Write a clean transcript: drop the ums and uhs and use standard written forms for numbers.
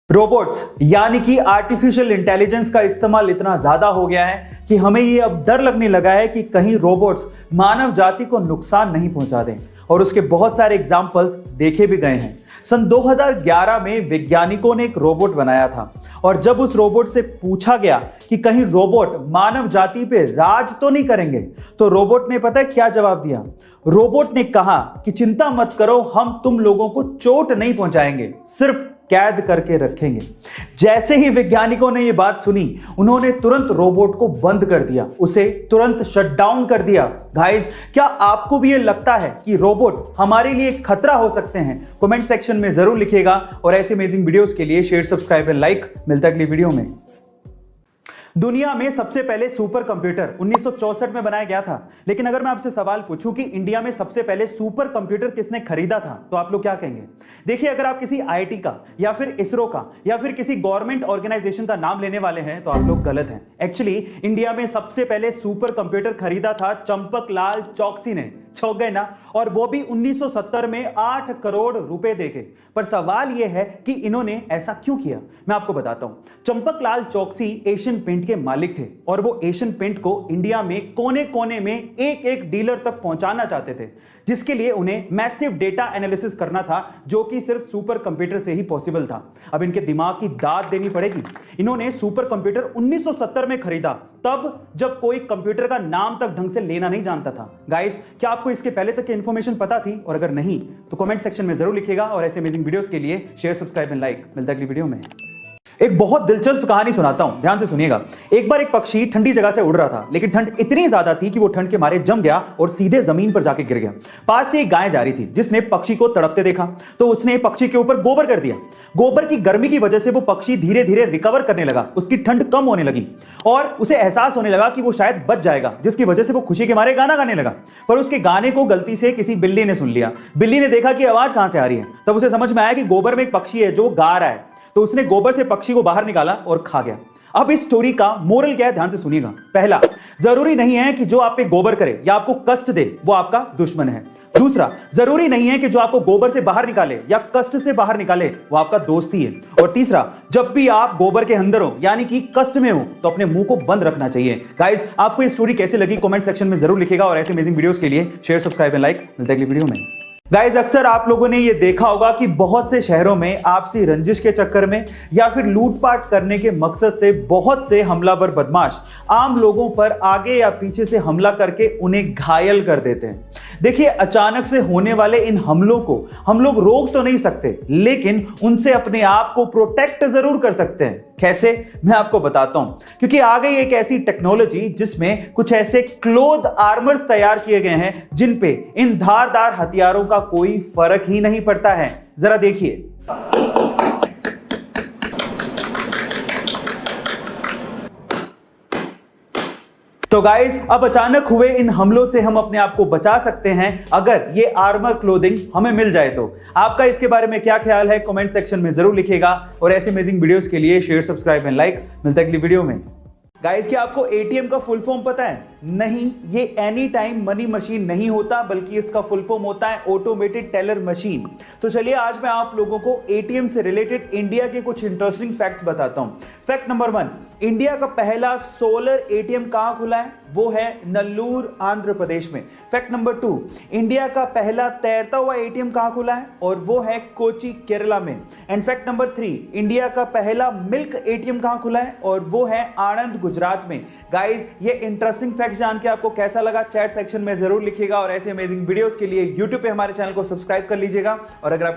Robots यानी कि artificial intelligence का इस्तेमाल इतना ज्यादा हो गया है कि हमें ये अब डर लगने लगा है कि कहीं रोबोट्स मानव जाति को नुकसान नहीं पहुंचा दें। और उसके बहुत सारे एग्जाम्पल्स देखे भी गए हैं। सन 2011 में वैज्ञानिकों ने एक रोबोट बनाया था और जब उस रोबोट से पूछा गया कि कहीं रोबोट मानव जाति पे राज तो नहीं करेंगे, तो रोबोट ने पता है क्या जवाब दिया। रोबोट ने कहा कि चिंता मत करो, हम तुम लोगों को चोट नहीं पहुंचाएंगे, सिर्फ कैद करके रखेंगे। जैसे ही वैज्ञानिकों ने यह बात सुनी, उन्होंने तुरंत रोबोट को बंद कर दिया, उसे तुरंत शट डाउन कर दिया। गाइस, क्या आपको भी ये लगता है कि रोबोट हमारे लिए खतरा हो सकते हैं? कमेंट सेक्शन में जरूर लिखिएगा और ऐसे अमेजिंग वीडियोस के लिए शेयर, सब्सक्राइब एंड लाइक। मिलता है अगली वीडियो में। दुनिया में सबसे पहले सुपर कंप्यूटर 1964 में बनाया गया था, लेकिन अगर मैं आपसे सवाल पूछूं कि इंडिया में सबसे पहले सुपर कंप्यूटर किसने खरीदा था, तो आप लोग क्या कहेंगे? देखिए, अगर आप किसी आईआईटी का या फिर इसरो का या फिर किसी गवर्नमेंट ऑर्गेनाइजेशन का नाम लेने वाले हैं, तो आप लोग गलत हैं। एक्चुअली इंडिया में सबसे पहले सुपर कंप्यूटर खरीदा था चंपकलाल चौकसी ने। चौंक गए ना? और वो भी 1970 में 8 करोड़ रुपए देके। पर सवाल यह है कि इन्होंने ऐसा क्यों किया, मैं आपको बताता हूं। चंपकलाल चौकसी एशियन पेंट के मालिक थे और वो एशियन पेंट को इंडिया में कोने कोने में एक एक डीलर तक पहुंचाना चाहते थे, जिसके लिए उन्हें मैसिव डेटा एनालिसिस करना था, जो कि सिर्फ सुपर कंप्यूटर से ही पॉसिबल था। अब इनके दिमाग की दाद देनी पड़ेगी। इन्होंने सुपर कंप्यूटर 1970 में खरीदा, तब जब कोई कंप्यूटर का नाम तक ढंग से लेना नहीं जानता था। गाइस, क्या आपको इसके पहले तक की इंफॉर्मेशन पता थी? और अगर नहीं, तो कमेंट सेक्शन में जरूर लिखिएगा और ऐसे अमेजिंग वीडियोस के लिए शेयर, सब्सक्राइब एंड लाइक। मिलता है अगली वीडियो में। एक बहुत दिलचस्प कहानी सुनाता हूं, ध्यान से सुनिएगा। एक बार एक पक्षी ठंडी जगह से उड़ रहा था, लेकिन ठंड इतनी ज्यादा थी कि वो ठंड के मारे जम गया और सीधे जमीन पर जाके गिर गया। पास से एक गाय जा रही थी, जिसने पक्षी को तड़पते देखा तो उसने पक्षी के ऊपर गोबर कर दिया। गोबर की गर्मी की वजह से वो पक्षी धीरे धीरे रिकवर करने लगा, उसकी ठंड कम होने लगी और उसे एहसास होने लगा कि वो शायद बच जाएगा, जिसकी वजह से वो खुशी के मारे गाना गाने लगा। पर उसके गाने को गलती से किसी बिल्ली ने सुन लिया। बिल्ली ने देखा कि आवाज कहां से आ रही है, तब उसे समझ में आया कि गोबर में एक पक्षी है जो गा रहा है, तो उसने गोबर से पक्षी को बाहर निकाला और खा गया। अब इस स्टोरी का मोरल क्या है, ध्यान से सुनिएगा। पहला, जरूरी नहीं है कि जो आप पे गोबर करे या आपको कष्ट दे वो आपका दुश्मन है। दूसरा, जरूरी नहीं है कि जो आपको गोबर से बाहर निकाले या कष्ट से बाहर निकाले वो आपका दोस्त ही है। और तीसरा, जब भी आप गोबर के अंदर हो यानी कि कष्ट में हो, तो अपने मुंह को बंद रखना चाहिए। गाइस, आपको ये स्टोरी कैसे लगी कमेंट सेक्शन में जरूर लिखिएगा और ऐसे अमेजिंग वीडियोस के लिए शेयर, सब्सक्राइब एंड लाइक। मिलते हैं अगली वीडियो में। गाइस, अक्सर आप लोगों ने ये देखा होगा कि बहुत से शहरों में आपसी रंजिश के चक्कर में या फिर लूटपाट करने के मकसद से बहुत से हमलावर बदमाश आम लोगों पर आगे या पीछे से हमला करके उन्हें घायल कर देते हैं। देखिए, अचानक से होने वाले इन हमलों को हम लोग रोक तो नहीं सकते, लेकिन उनसे अपने आप को प्रोटेक्ट जरूर कर सकते हैं। कैसे, मैं आपको बताता हूं। क्योंकि आ गई एक ऐसी टेक्नोलॉजी जिसमें कुछ ऐसे क्लोथ आर्मर्स तैयार किए गए हैं जिन पे इन धारदार हथियारों का कोई फर्क ही नहीं पड़ता है। जरा देखिए। तो गाइस, अब अचानक हुए इन हमलों से हम अपने आप को बचा सकते हैं अगर ये आर्मर क्लोथिंग हमें मिल जाए तो। आपका इसके बारे में क्या ख्याल है, कमेंट सेक्शन में जरूर लिखिएगा और ऐसे अमेजिंग वीडियोस के लिए शेयर, सब्सक्राइब एंड लाइक। मिलता है अगली वीडियो में। गाइस, क्या आपको एटीएम का फुल फॉर्म पता है? नहीं, ये एनी टाइम मनी मशीन नहीं होता, बल्कि इसका फुल फॉर्म होता है ऑटोमेटेड टेलर मशीन। तो चलिए, आज मैं आप लोगों को एटीएम से रिलेटेड इंडिया के कुछ इंटरेस्टिंग फैक्ट्स बताता हूं। फैक्ट नंबर 1, इंडिया का पहला सोलर एटीएम कहां खुला है? वो है नल्लूर, आंध्र प्रदेश में। फैक्ट नंबर 2, इंडिया का पहला तैरता हुआ एटीएम कहां खुला है? और वो है कोची, केरला में। एंड फैक्ट नंबर 3, इंडिया का पहला मिल्क एटीएम कहां खुला है? और वो है आणंद, गुजरात में। गाइस, ये इंटरेस्टिंग फैक्ट जान के आपको कैसा लगा, चैट सेक्शन में जरूर लिखिएगा और ऐसे अमेजिंग वीडियोस के लिए YouTube पे हमारे चैनल को सब्सक्राइब कर लीजिएगा। और अगर आप